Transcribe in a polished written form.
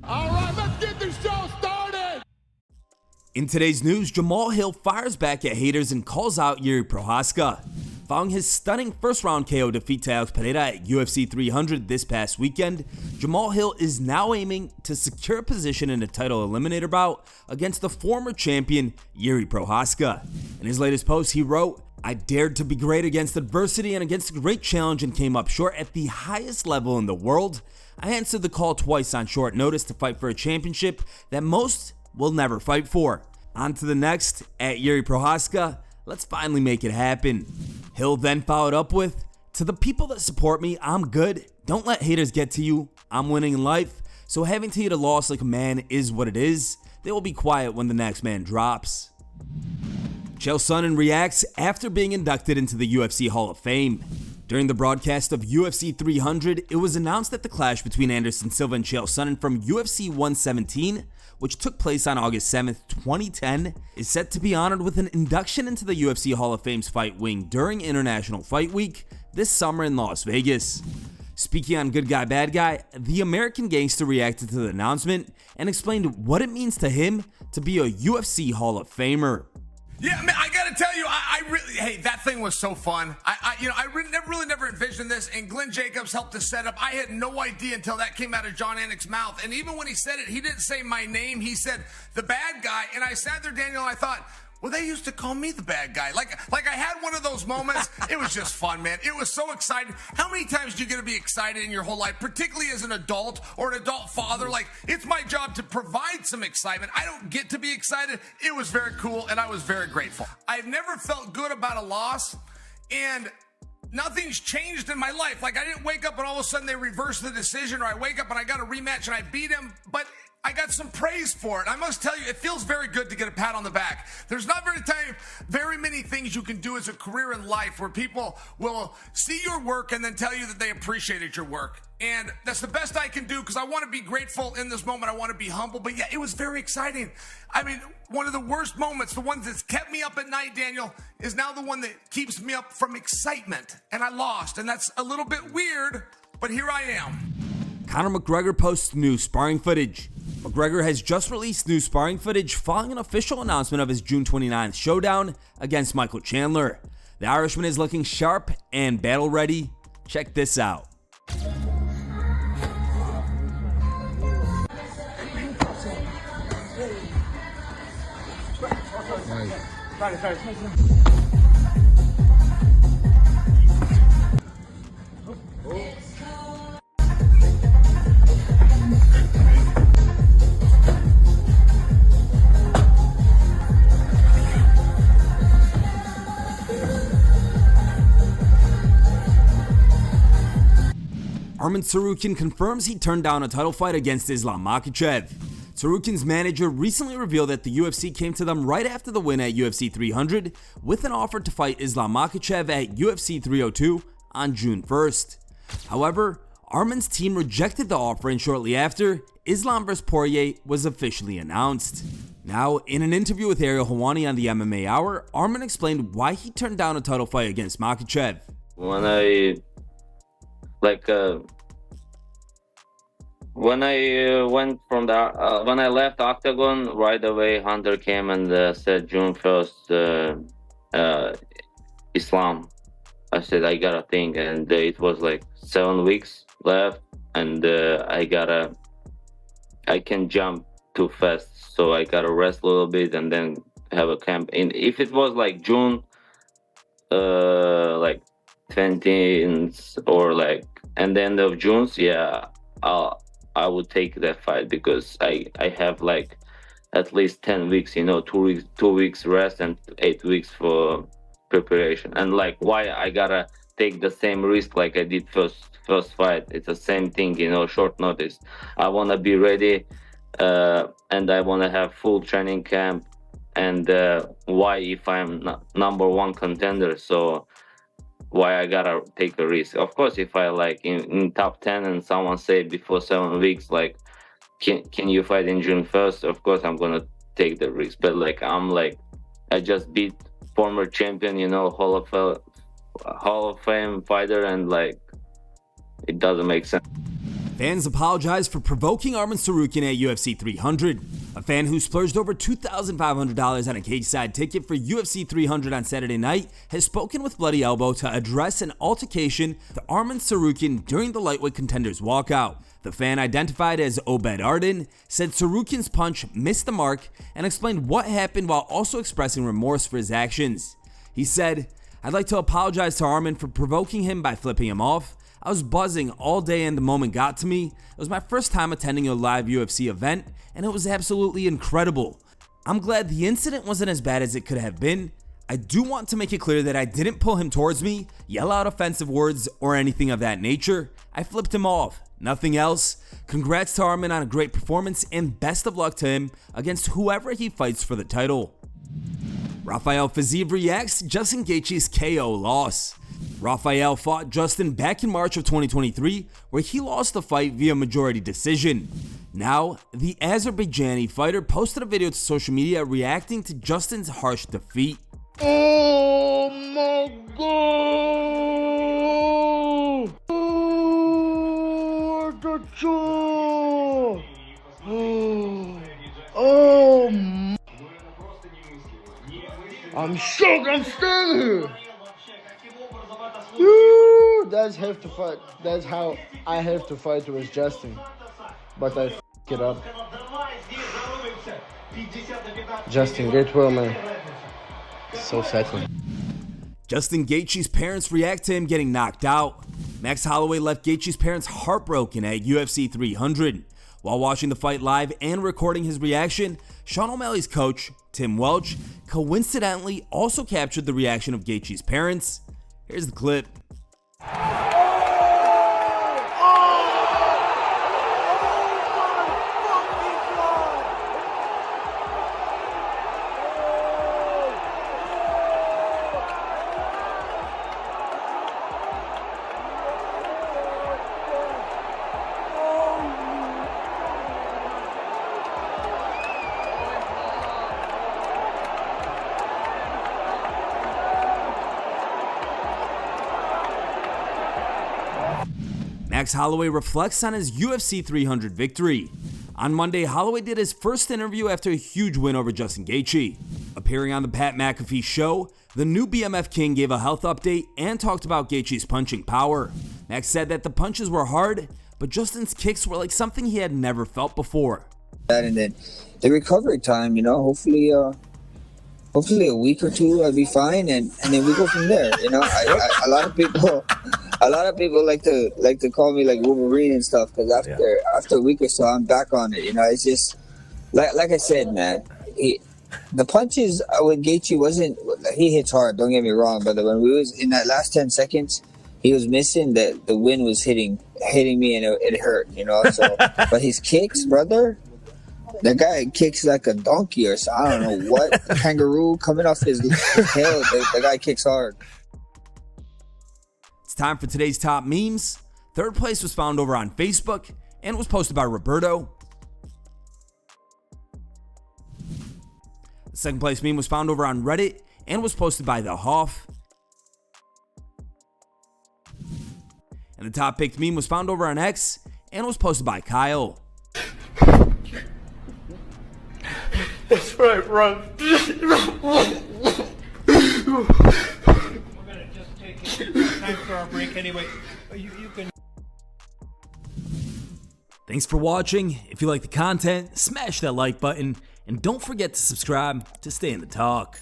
All right, let's get this show started. In today's news, Jamahal Hill fires back at haters and calls out Jiri Prochazka. Following his stunning first-round KO defeat to Alex Pereira at UFC 300 this past weekend, Jamahal Hill is now aiming to secure a position in a title eliminator bout against the former champion Jiri Prochazka. In his latest post, he wrote, "I dared to be great against adversity and against a great challenge and came up short at the highest level in the world. I answered the call twice on short notice to fight for a championship that most will never fight for. On to the next, at Jiri Prochazka. Let's finally make it happen." Hill then followed up with, "To the people that support me, I'm good. Don't let haters get to you. I'm winning in life, so having to eat a loss like a man is what it is. They will be quiet when the next man drops." Chael Sonnen reacts after being inducted into the UFC Hall of Fame. During the broadcast of UFC 300, it was announced that the clash between Anderson Silva and Chael Sonnen from UFC 117, which took place on August 7th, 2010, is set to be honored with an induction into the UFC Hall of Fame's fight wing during International Fight Week this summer in Las Vegas. Speaking on Good Guy Bad Guy, the American gangster reacted to the announcement and explained what it means to him to be a UFC Hall of Famer. Yeah, man, I gotta tell you, I really, hey, that thing was so fun. I really never envisioned this, and Glenn Jacobs helped us set up. I had no idea until that came out of John Anik's mouth, and even when he said it, he didn't say my name. He said the bad guy, and I sat there, Daniel, and I thought, well, they used to call me the bad guy. Like I had one of those moments. It was just fun, man. It was so exciting. How many times do you get to be excited in your whole life, particularly as an adult or an adult father? Like, it's my job to provide some excitement. I don't get to be excited. It was very cool, and I was very grateful. I've never felt good about a loss, and nothing's changed in my life. Like, I didn't wake up and all of a sudden they reversed the decision, or I wake up and I got a rematch and I beat him, but I got some praise for it. I must tell you, it feels very good to get a pat on the back. There's not very many things you can do as a career in life where people will see your work and then tell you that they appreciated your work. And that's the best I can do, because I want to be grateful in this moment. I want to be humble. But yeah, it was very exciting. I mean, one of the worst moments, the one that's kept me up at night, Daniel, is now the one that keeps me up from excitement. And I lost. And that's a little bit weird, but here I am. Conor McGregor posts new sparring footage. McGregor has just released new sparring footage following an official announcement of his June 29th showdown against Michael Chandler. The Irishman is looking sharp and battle ready. Check this out. Arman Tsarukyan confirms he turned down a title fight against Islam Makhachev. Tsarukyan's manager recently revealed that the UFC came to them right after the win at UFC 300 with an offer to fight Islam Makhachev at UFC 302 on June 1st. However, Arman's team rejected the offer, and shortly after, Islam vs. Poirier was officially announced. Now, in an interview with Ariel Helwani on the MMA Hour, Arman explained why he turned down a title fight against Makhachev. When I went from the when I left Octagon, right away Hunter came and said June 1st, Islam. I said I gotta think, and it was like 7 weeks left, and I can jump too fast, so I gotta rest a little bit and then have a camp. And if it was like June, like 20th or like and the end of June, yeah, I would take that fight, because I have like at least 10 weeks, 2 weeks rest and 8 weeks for preparation. And like, why I gotta take the same risk like I did first fight? It's the same thing, short notice. I want to be ready, and I want to have full training camp. And why, if I'm not #1 contender, so why I gotta take a risk? Of course, if I like in top 10 and someone say before 7 weeks, like, can you fight in June 1st? Of course, I'm gonna take the risk. But like, I just beat former champion, Hall of Fame fighter, and like, it doesn't make sense. Fans apologized for provoking Arman Tsarukyan at UFC 300. A fan who splurged over $2,500 on a cage-side ticket for UFC 300 on Saturday night has spoken with Bloody Elbow to address an altercation with Arman Tsarukyan during the lightweight contenders walkout. The fan, identified as Obed Arden, said Tsarukyan's punch missed the mark and explained what happened while also expressing remorse for his actions. He said, "I'd like to apologize to Arman for provoking him by flipping him off. I was buzzing all day and the moment got to me. It was my first time attending a live UFC event and it was absolutely incredible. I'm glad the incident wasn't as bad as it could have been. I do want to make it clear that I didn't pull him towards me, yell out offensive words, or anything of that nature. I flipped him off, nothing else. Congrats to Arman on a great performance and best of luck to him against whoever he fights for the title." Rafael Fiziev reacts to Justin Gaethje's KO loss. Rafael fought Justin back in March of 2023, where he lost the fight via majority decision. Now, the Azerbaijani fighter posted a video to social media reacting to Justin's harsh defeat. Oh my God! Oh, the jaw! Oh, I'm shocked. I'm still here. That's have to fight. That's how I have to fight with Justin. But I f it up. Justin, get well, man. So sad for me. Justin Gaethje's parents react to him getting knocked out. Max Holloway left Gaethje's parents heartbroken at UFC 300. While watching the fight live and recording his reaction, Sean O'Malley's coach, Tim Welch, coincidentally also captured the reaction of Gaethje's parents. Here's the clip. Max Holloway reflects on his UFC 300 victory. On Monday, Holloway did his first interview after a huge win over Justin Gaethje. Appearing on the Pat McAfee show, the new BMF King gave a health update and talked about Gaethje's punching power. Max said that the punches were hard, but Justin's kicks were like something he had never felt before. And then the recovery time, hopefully a week or two I'll be fine, and then we go from there. A lot of people like to call me like Wolverine and stuff, because after a week or so I'm back on it. It's just like I said, man. The punches with Gaethje he hits hard. Don't get me wrong, but when we was in that last 10 seconds, he was missing. The wind was hitting me, and it hurt. So, but his kicks, brother. The guy kicks like a donkey or so. I don't know what. Kangaroo coming off his tail. The guy kicks hard. It's time for today's top memes. Third place was found over on Facebook and was posted by Roberto. The second place meme was found over on Reddit and was posted by The Hoff. And the top picked meme was found over on X and was posted by Kyle. That's right, run. We're gonna just take time for our break anyway. You can. Thanks for watching. If you like the content, smash that like button and don't forget to subscribe to stay in the talk.